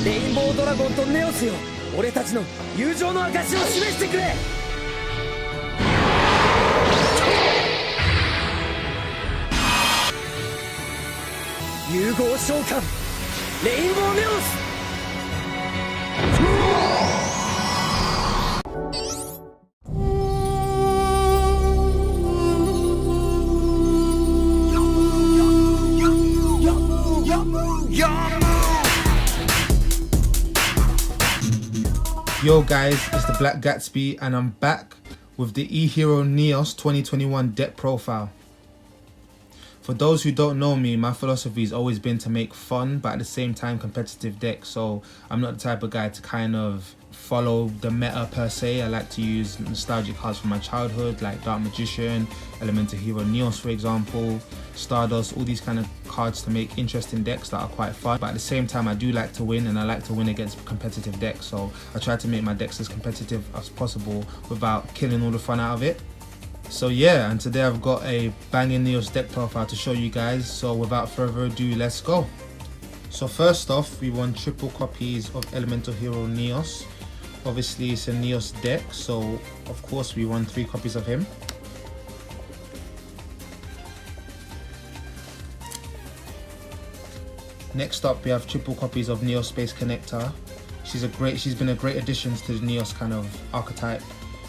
レインボードラゴンとネオスよ、俺たちの友情の証を示してくれ。融合召喚レインボーネオス。Yo guys, it's TheBlackGatsby and I'm back with the E-Hero Neos 2021 deck profile. For those who don't know me, my philosophy has always been to make fun but at the same time competitive decks, so I'm not the type of guy to kind of follow the meta per se. I like to use nostalgic cards from my childhood like Dark Magician, Elemental Hero Neos for example, Stratos, all these kind of cards to make interesting decks that are quite fun, but at the same time I do like to win, and I like to win against competitive decks, so I try to make my decks as competitive as possible without killing all the fun out of it. So yeah, and today I've got a banging Neos deck profile to show you guys, so without further ado, let's go. So first off, we want triple copies of Elemental Hero Neos. Obviously it's a Neos deck, so of course we want 3 copies of him. Next up we have triple copies of Neos Space Connector. She's been a great addition to the Neos kind of archetype.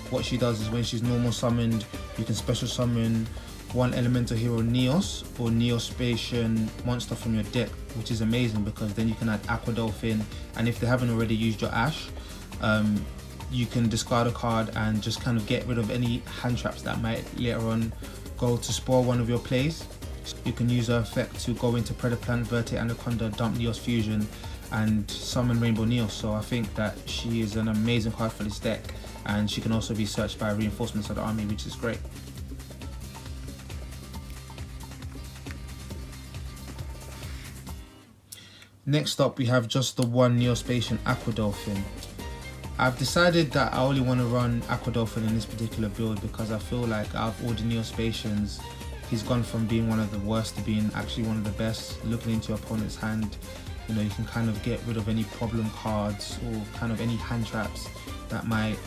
What she does is when she's normal summoned, you can special summon one Elemental Hero Neos or Neos Spacian monster from your deck, which is amazing because then you can add Aqua, Dolpin, and if they haven't already used your Ash, you can discard a card and just kind of get rid of any hand traps that might later on go to spoil one of your plays. You can use her effect to go into Predaplant, Verte, Anaconda, dump Neos Fusion and summon Rainbow Neos, so I think that she is an amazing card for this deck, and she can also be searched by reinforcements of the army, which is great. Next up we have just the one Neospatian Aqua Dolphin. I've decided that I only want to run Aqua Dolphin in this particular build because I feel like out of all the Neospatians, he's gone from being one of the worst to being actually one of the best. Looking into your opponent's hand, you know, you can kind of get rid of any problem cards or kind of any hand traps that might,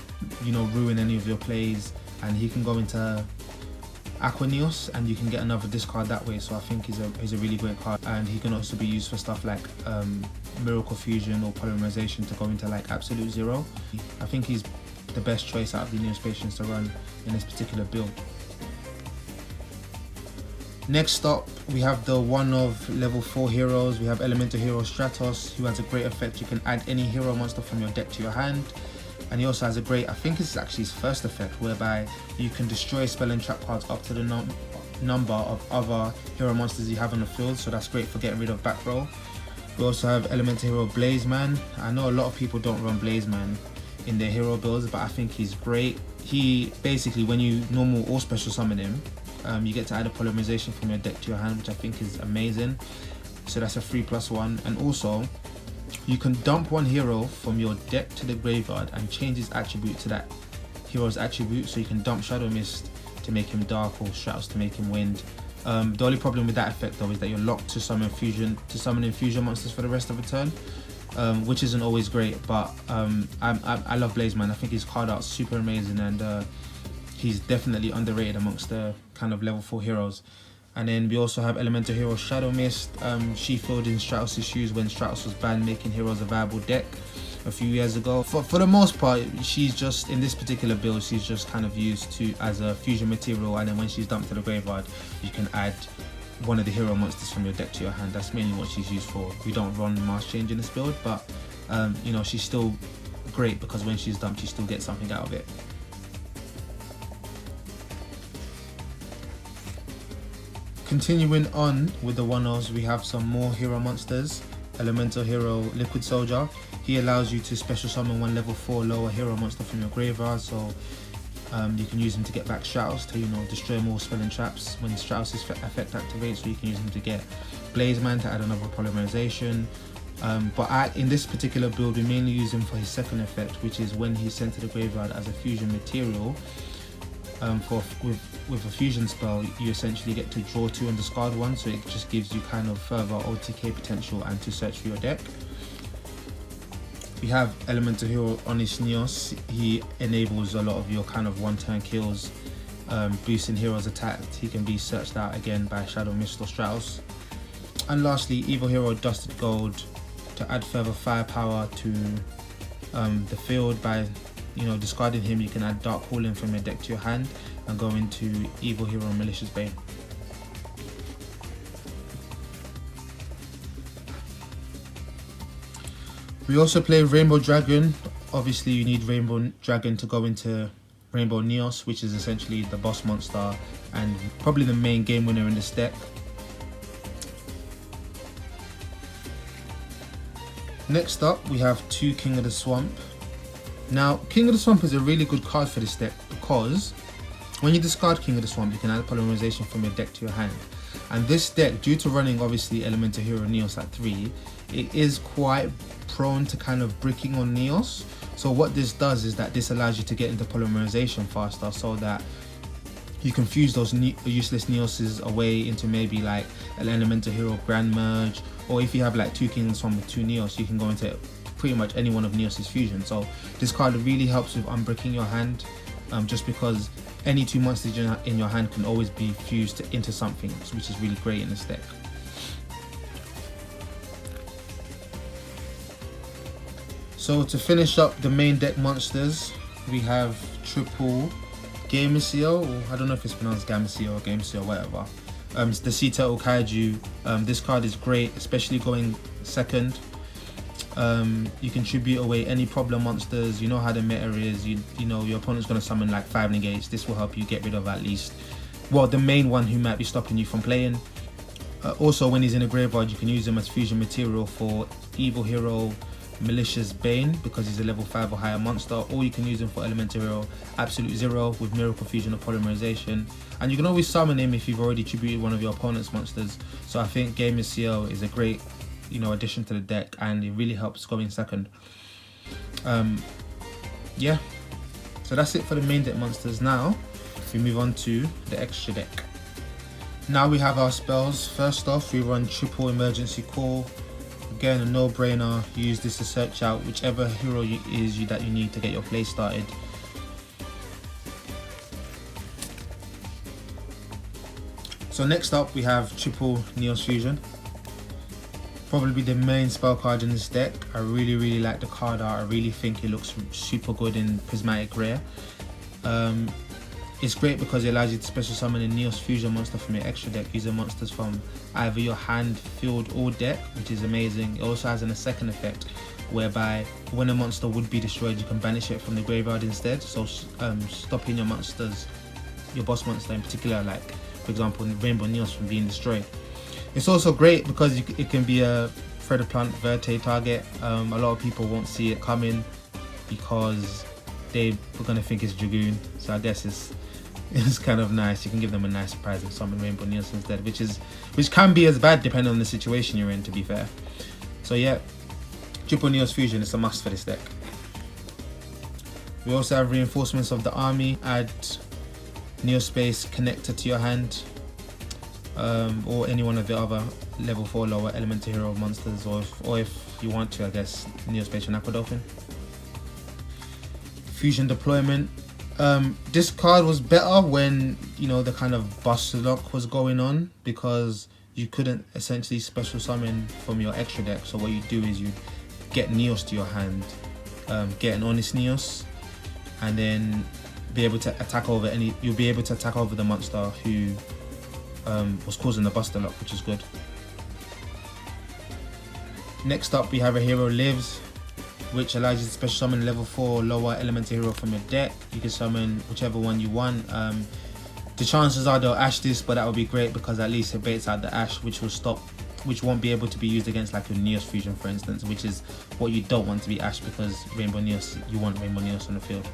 you know, ruin any of your plays, and he can go into Aqua Neos and you can get another discard that way, so I think he's a really great card, and he can also be used for stuff like Miracle Fusion or Polymerization to go into like Absolute Zero. I think he's the best choice out of the Neospatians to run in this particular build. Next up we have the one of level 4 heroes. We have Elemental Hero Stratos, who has a great effect. You can add any hero monster from your deck to your hand, and he also has a great, I think it's actually his first effect, whereby you can destroy spell and trap cards up to the number of other hero monsters you have on the field, so that's great for getting rid of back row. We also have Elemental Hero Blazeman. I know a lot of people don't run Blazeman in their hero builds, but I think he's great. He basically, when you normal or special summon him, you get to add a Polymerization from your deck to your hand, which I think is amazing. So that's a 3+1, and also you can dump one hero from your deck to the graveyard and change his attribute to that hero's attribute. So you can dump Shadow Mist to make him dark or Stratos to make him wind. The only problem with that effect though is that you're locked to summon fusion monsters for the rest of the turn, which isn't always great. But I love Blazeman. I think his card art's super amazing, and he's definitely underrated amongst the kind of level 4 heroes. And then we also have Elemental Hero Shadow Mist. She filled in Stratos' shoes when Stratos was banned making heroes a viable deck a few years ago. For the most part, she's just, in this particular build, she's just kind of used to as a fusion material, and then when she's dumped to the graveyard, you can add one of the hero monsters from your deck to your hand. That's mainly what she's used for. We don't run Mass Change in this build, but you know, she's still great because when she's dumped, you still get something out of it. Continuing on with the one-offs, we have some more hero monsters. Elemental Hero Liquid Soldier. He allows you to special summon one level 4 lower hero monster from your graveyard, so you can use him to get back Stratos to, you know, destroy more spell and traps when Stratos' effect activates, so you can use him to get Blazeman to add another Polymerization. But in this particular build, we mainly use him for his second effect, which is when he's sent to the graveyard as a fusion material. With a fusion spell, you essentially get to draw 2 and discard 1, so it just gives you kind of further OTK potential and to search for your deck. We have Elemental Hero on his Neos. He enables a lot of your kind of one-turn kills, boosting heroes attacked. He can be searched out again by Shadow Mist or Stratos. And lastly, Evil Hero Adusted Gold to add further firepower to the field. By discarding him, you can add Dark Calling from your deck to your hand and go into Evil Hero Malicious Bane. We also play Rainbow Dragon. Obviously you need Rainbow Dragon to go into Rainbow Neos, which is essentially the boss monster and probably the main game winner in this deck. Next up we have 2 King of the Swamp. Now King of the Swamp is a really good card for this deck because when you discard King of the Swamp you can add Polymerization from your deck to your hand. And this deck, due to running obviously Elemental Hero Neos at 3, it is quite prone to kind of bricking on Neos. So what this does is that this allows you to get into Polymerization faster so that you can fuse those useless Neoses away into maybe like an Elemental Hero Grand Merge, or if you have like 2 Kings Swamp with 2 Neos, you can go into pretty much any one of Neos' fusion. So this card really helps with unbricking your hand, just because any 2 monsters in your hand can always be fused into something, which is really great in this deck. So to finish up the main deck monsters, we have triple Gameciel, or I don't know if it's pronounced Gameciel or Gameciel, whatever. It's the Sea Turtle Kaiju. This card is great, especially going second. You can tribute away any problem monsters. You know how the meta is. You know your opponent's going to summon like 5 negates. This will help you get rid of at least, well, the main one who might be stopping you from playing. Also, when he's in a graveyard, you can use him as fusion material for Evil Hero Malicious Bane because he's a level 5 or higher monster, or you can use him for Elemental Hero Absolute Zero with Miracle Fusion or Polymerization. And you can always summon him if you've already tributed one of your opponent's monsters. So I think Gameciel is a great addition to the deck, and it really helps going second. Yeah, so that's it for the main deck monsters. Now we move on to the extra deck. Now we have our spells. First off, we run triple Emergency Call. Again, a no-brainer. Use this to search out whichever hero that you need to get your play started. So next up we have triple Neos Fusion. Probably the main spell card in this deck. I really like the card art. I really think it looks super good in Prismatic Rare. It's great because it allows you to special summon a Neos Fusion monster from your extra deck using monsters from either your hand, field or deck, which is amazing. It also has a second effect whereby when a monster would be destroyed, you can banish it from the graveyard instead, so stopping your monsters, your boss monster in particular, like for example Rainbow Neos, from being destroyed. It's also great because it can be a Feather Plant Verte target. A lot of people won't see it coming because they're going to think it's Dragoon, so I guess it's kind of nice. You can give them a nice surprise and summon Rainbow Neos instead, which can be as bad depending on the situation you're in, to be fair. So yeah, triple Neos Fusion is a must for this deck. We also have Reinforcements of the Army. Add Neospace Connector to your hand, or any one of the other level 4 lower Elemental Hero monsters, or if you want to, I guess, Neospace and Aqua Dolpin. Fusion Deployment. This card was better when the kind of bust lock was going on, because you couldn't essentially special summon from your extra deck. So what you do is you get Neos to your hand, get an Honest Neos, and then be able to attack over you'll be able to attack over the monster who was causing the buster lock, which is good. Next up we have a Hero Lives, which allows you to special summon level 4 lower Elemental Hero from your deck. You can summon whichever one you want. The chances are they'll ash this, but that would be great because at least it baits out the ash, which won't be able to be used against like a Neos Fusion, for instance, which is what you don't want to be ashed, because Rainbow Neos, you want Rainbow Neos on the field.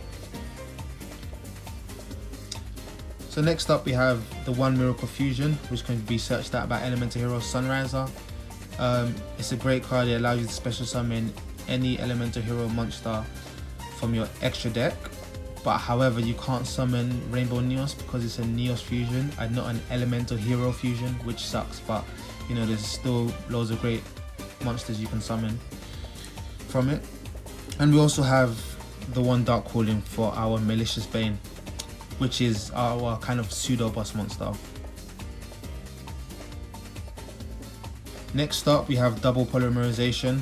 So next up we have the One Miracle Fusion, which can be searched out by Elemental Hero Sunriser. It's a great card. It allows you to special summon any Elemental Hero monster from your extra deck, but however you can't summon Rainbow Neos because it's a Neos Fusion and not an Elemental Hero Fusion, which sucks, but there's still loads of great monsters you can summon from it. And we also have the one Dark Calling for our Malicious Bane, which is our kind of pseudo boss monster. Next up we have double Polymerization.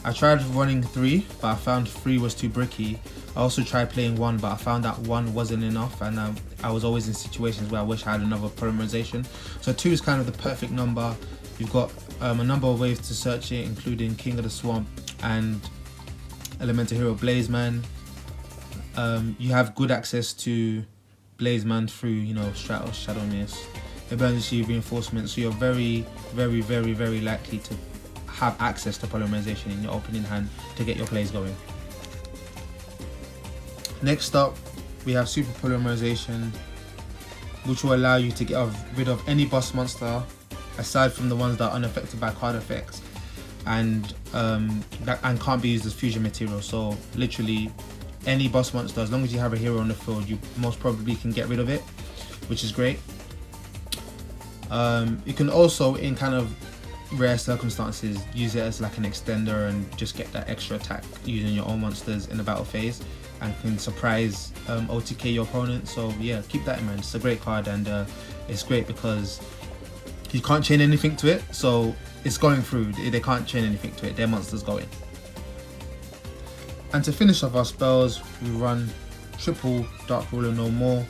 I tried running 3, but I found 3 was too bricky. I also tried playing 1, but I found that 1 wasn't enough, and I was always in situations where I wish I had another Polymerization. So 2 is kind of the perfect number. You've got a number of ways to search it, including King of the Swamp and Elemental Hero Blazeman. You have good access to Blazeman through, you know, Stratos, Shadow Ness, emergency reinforcements, so you're very likely to have access to Polymerization in your opening hand to get your plays going. Next up, we have Super Polymerization, which will allow you to get rid of any boss monster aside from the ones that are unaffected by card effects and can't be used as fusion material. So literally any boss monster, as long as you have a hero on the field, you most probably can get rid of it, which is great. You can also, in kind of rare circumstances, use it as like an extender and just get that extra attack using your own monsters in the battle phase, and can surprise OTK your opponent. So yeah, keep that in mind. It's a great card, and it's great because you can't chain anything to it, so it's going through. They can't chain anything to it, their monster's going. And to finish off our spells, we run triple Dark Ruler No More.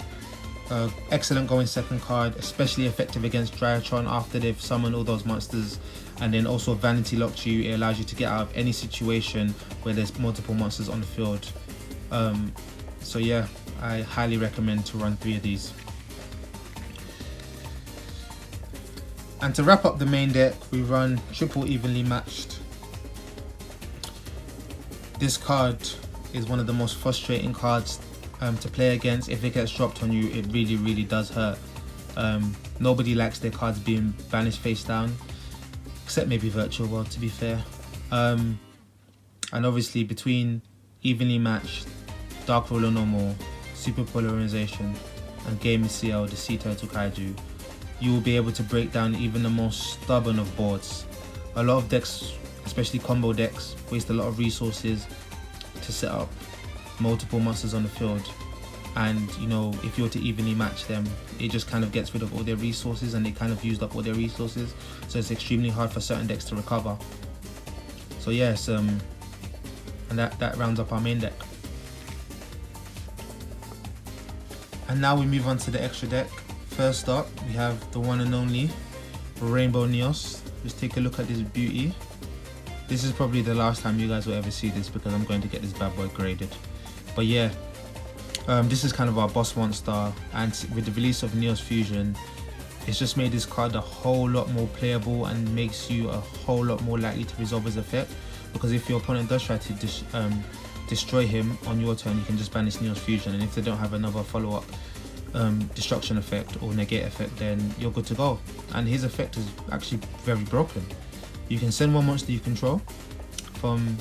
Excellent going second card, especially effective against Dryatron after they've summoned all those monsters, and then also Vanity Locked you. It allows you to get out of any situation where there's multiple monsters on the field. So yeah, I highly recommend to run 3 of these. And to wrap up the main deck, we run triple Evenly Matched. This card is one of the most frustrating cards to play against. If it gets dropped on you, it really does hurt. Nobody likes their cards being banished face down, except maybe Virtual World, to be fair. And obviously between Evenly Matched, Dark Ruler No More, Super Polymerization, and Gameciel, the Sea Turtle Kaiju, you will be able to break down even the most stubborn of boards. A lot of decks, especially combo decks, waste a lot of resources to set up multiple monsters on the field, and you know, if you were to evenly match them, it just kind of gets rid of all their resources, and they kind of used up all their resources, so it's extremely hard for certain decks to recover. So yes, and that rounds up our main deck. And now we move on to the extra deck. First up, we have the one and only Rainbow Neos. Let's take a look at this beauty. This is probably the last time you guys will ever see this, because I'm going to get this bad boy graded. But yeah, this is kind of our boss monster, and with the release of Neos Fusion, it's just made this card a whole lot more playable and makes you a whole lot more likely to resolve his effect, because if your opponent does try to destroy him on your turn, you can just banish Neos Fusion, and if they don't have another follow-up destruction effect or negate effect, then you're good to go. And his effect is actually very broken. You can send one monster you control from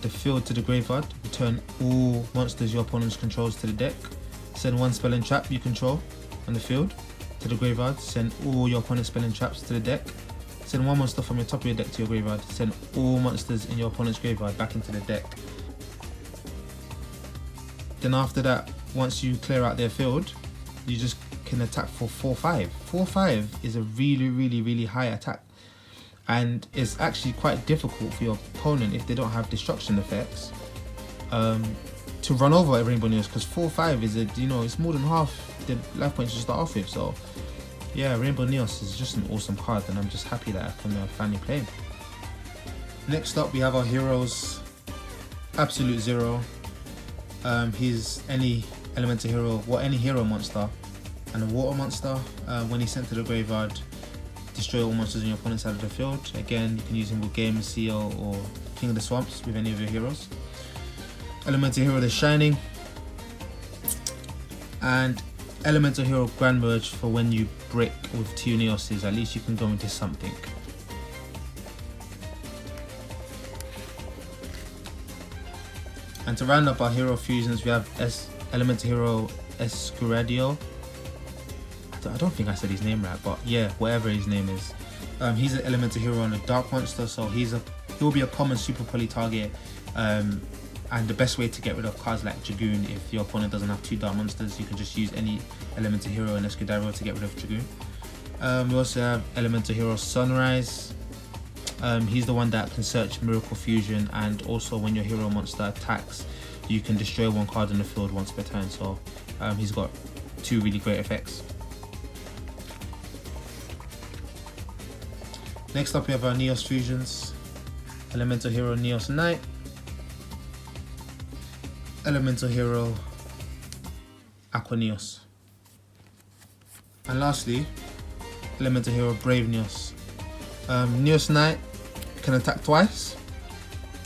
the field to the graveyard, return all monsters your opponent controls to the deck, send one spell and trap you control on the field to the graveyard, send all your opponent's spell and traps to the deck, send one monster from your top of your deck to your graveyard, send all monsters in your opponent's graveyard back into the deck. Then after that, once you clear out their field, you just can attack for 4/5. 4/5 is a really high attack, and it's actually quite difficult for your opponent, if they don't have destruction effects, to run over a Rainbow Neos, because 4/5 is it's more than half the life points you start off with. So yeah, Rainbow Neos is just an awesome card, and I'm just happy that I can finally play him. Next up, we have our heroes. Absolute Zero. He's any elemental hero, any hero monster, and a water monster. When he's sent to the graveyard, destroy all monsters on your opponent's side of the field. Again, you can use him with Gameciel or King of the Swamps with any of your heroes. Elemental Hero The Shining, and Elemental Hero Grand Merge for when you break with 2 Neoses. At least you can go into something. And to round up our hero fusions, we have Elemental Hero Escuradio. I don't think I said his name right, but yeah, whatever his name is. He's an elemental hero and a dark monster, so he's a he'll be a common super poly target, and the best way to get rid of cards like Dragoon, if your opponent doesn't have 2 dark monsters, you can just use any Elemental Hero and Escudero to get rid of Dragoon. We also have Elemental Hero Sunrise. He's the one that can search Miracle Fusion, and also when your hero monster attacks, you can destroy 1 card on the field once per turn. So he's got 2 really great effects. Next up we have our Neos Fusions. Elemental Hero Neos Knight, Elemental Hero Aqua Neos, and lastly Elemental Hero Brave Neos. Neos Knight can attack twice,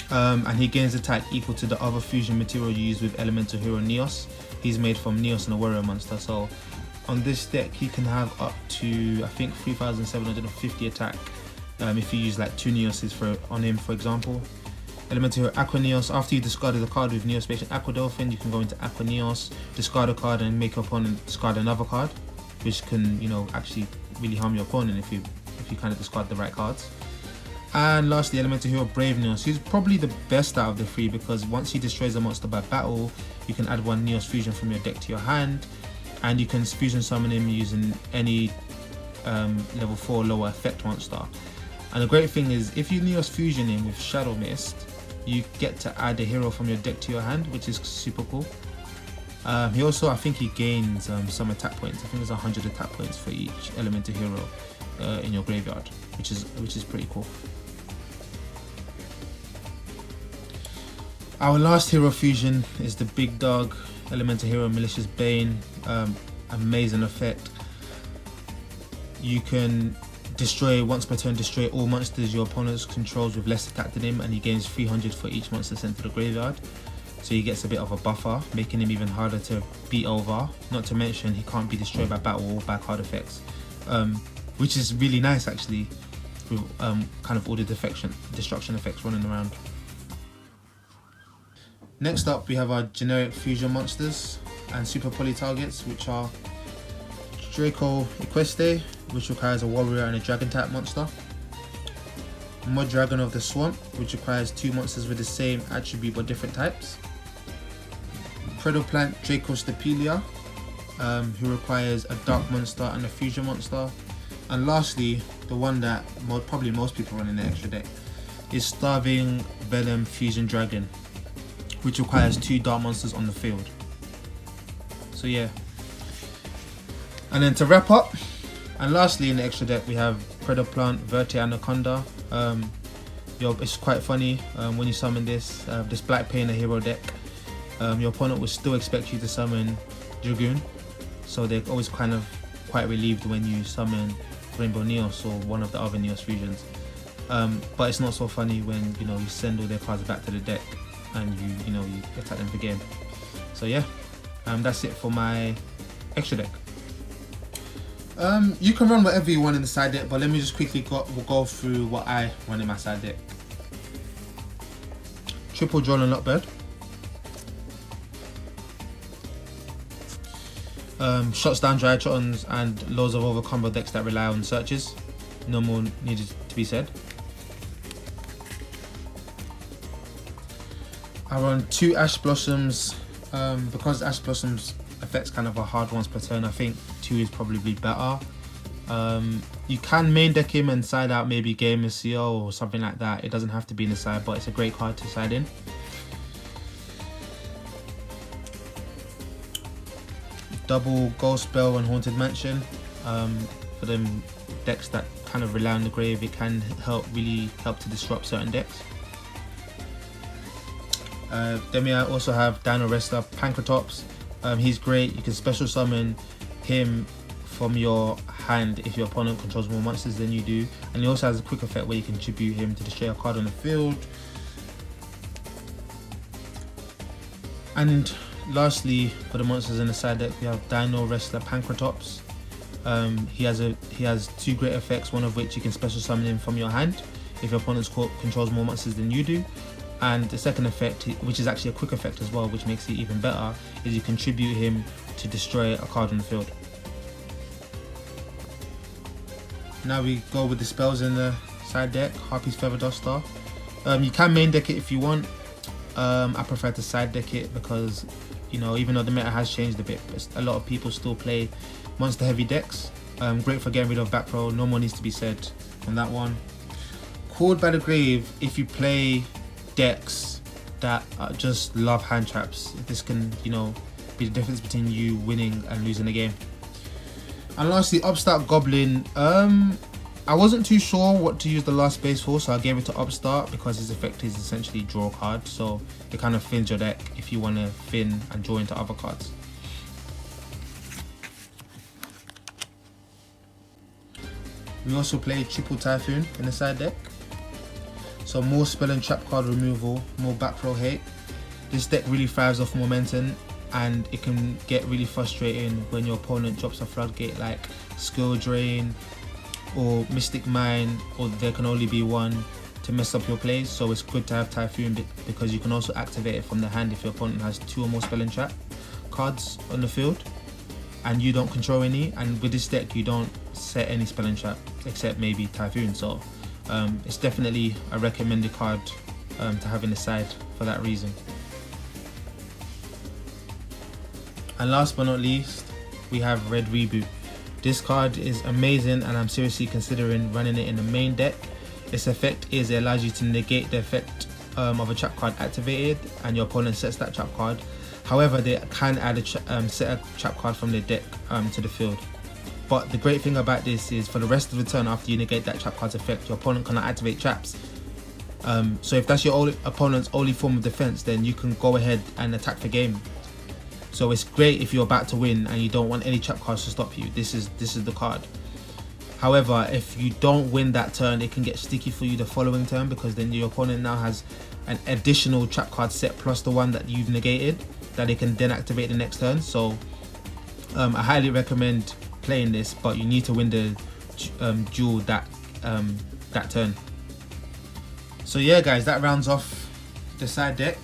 and he gains attack equal to the other fusion material you use with Elemental Hero Neos. He's made from Neos and a warrior monster, so on this deck he can have up to I think 3750 attack if you use like 2 Neoses on him, for example. Elemental Hero Aqua Neos, after you discarded a card with Neos Spacian Aqua Dolphin, you can go into Aqua Neos, discard a card and make your opponent discard another card, which can, you know, actually really harm your opponent if you kind of discard the right cards. And lastly, Elemental Hero Brave Neos. He's probably the best out of the 3 because once he destroys a monster by battle, you can add 1 Neos Fusion from your deck to your hand, and you can fusion summon him using any level 4 lower effect monster. And the great thing is, if you Neos Fusion him with Shadow Mist, you get to add a hero from your deck to your hand, which is super cool. He also, I think he gains some attack points. I think there's 100 attack points for each Elemental Hero in your graveyard, which is pretty cool. Our last hero fusion is the big dog, Elemental Hero Malicious Bane. Amazing effect. You can destroy once per turn, destroy all monsters your opponent controls with less attack than him, and he gains 300 for each monster sent to the graveyard. So he gets a bit of a buffer, making him even harder to beat over. Not to mention he can't be destroyed by battle or by card effects, which is really nice actually, with kind of all the destruction effects running around. Next up we have our generic fusion monsters and super poly targets, which are Draco Equeste, which requires a warrior and a dragon type monster. Mud Dragon of the Swamp, which requires 2 monsters with the same attribute but different types. Predoplant Draco Stapelia, who requires a dark monster and a fusion monster. And lastly, the one that probably most people run in the extra deck is Starving Venom Fusion Dragon, which requires 2 dark monsters on the field. So yeah. And then to wrap up, and lastly in the extra deck we have Predoplant Verte Anaconda. It's quite funny when you summon this Black Painter hero deck. Your opponent will still expect you to summon Dragoon, so they're always kind of quite relieved when you summon Rainbow Neos or one of the other Neos fusions. But it's not so funny when you send all their cards back to the deck and you attack them for game. So yeah, that's it for my extra deck. You can run whatever you want in the side deck, but let me just quickly go through what I run in my side deck. Triple Droll and Lockbird. Shuts down Drytrons and loads of other combo decks that rely on searches. No more needed to be said. I run 2 Ash Blossoms. Because Ash Blossoms affects kind of a hard once per turn, I think 2 is probably better. You can main deck him and side out maybe Gameciel or something like that. It doesn't have to be in the side, but it's a great card to side in. Double Ghost Spell and Haunted Mansion. For them decks that kind of rely on the grave, it can really help to disrupt certain decks. Then we also have Dino Wrestler Pancratops. He's great. You can special summon him from your hand if your opponent controls more monsters than you do, and he also has a quick effect where you can tribute him to destroy a card on the field. And lastly, for the monsters in the side deck, we have Dino Wrestler Pancratops. He has 2 great effects, one of which you can special summon him from your hand if your opponent controls more monsters than you do. And the second effect, which is actually a quick effect as well, which makes it even better, is you can tribute him to destroy a card on the field. Now we go with the spells in the side deck. Harpy's Feather Duster. You can main deck it if you want. I prefer to side deck it because, you know, even though the meta has changed a bit, a lot of people still play monster heavy decks. Great for getting rid of back row, no more needs to be said on that one. Called by the Grave, if you play decks that just love hand traps, this can, you know, be the difference between you winning and losing a game. And lastly, Upstart Goblin. I wasn't too sure what to use the last space for, so I gave it to Upstart because his effect is essentially draw a card, so it kind of thins your deck if you want to thin and draw into other cards. We also played Triple Typhoon in the side deck. So more spell and trap card removal, more back row hate. This deck really thrives off momentum, and it can get really frustrating when your opponent drops a floodgate like Skill Drain or Mystic Mine, or there can only be one to mess up your plays. So it's good to have Typhoon because you can also activate it from the hand if your opponent has 2 or more spell and trap cards on the field and you don't control any. And with this deck you don't set any spell and trap except maybe Typhoon, so it's definitely a recommended card to have in the side for that reason. And last but not least, we have Red Reboot. This card is amazing and I'm seriously considering running it in the main deck. Its effect is it allows you to negate the effect of a trap card activated and your opponent sets that trap card. However, they can add a set a trap card from their deck to the field. But the great thing about this is for the rest of the turn after you negate that trap card's effect, your opponent cannot activate traps. So if that's your opponent's only form of defense, then you can go ahead and attack the game. So it's great if you're about to win and you don't want any trap cards to stop you. This is the card. However, if you don't win that turn, it can get sticky for you the following turn because then your opponent now has an additional trap card set plus the one that you've negated that they can then activate the next turn. So I highly recommend playing this, but you need to win the duel that turn. So yeah guys, that rounds off the side deck.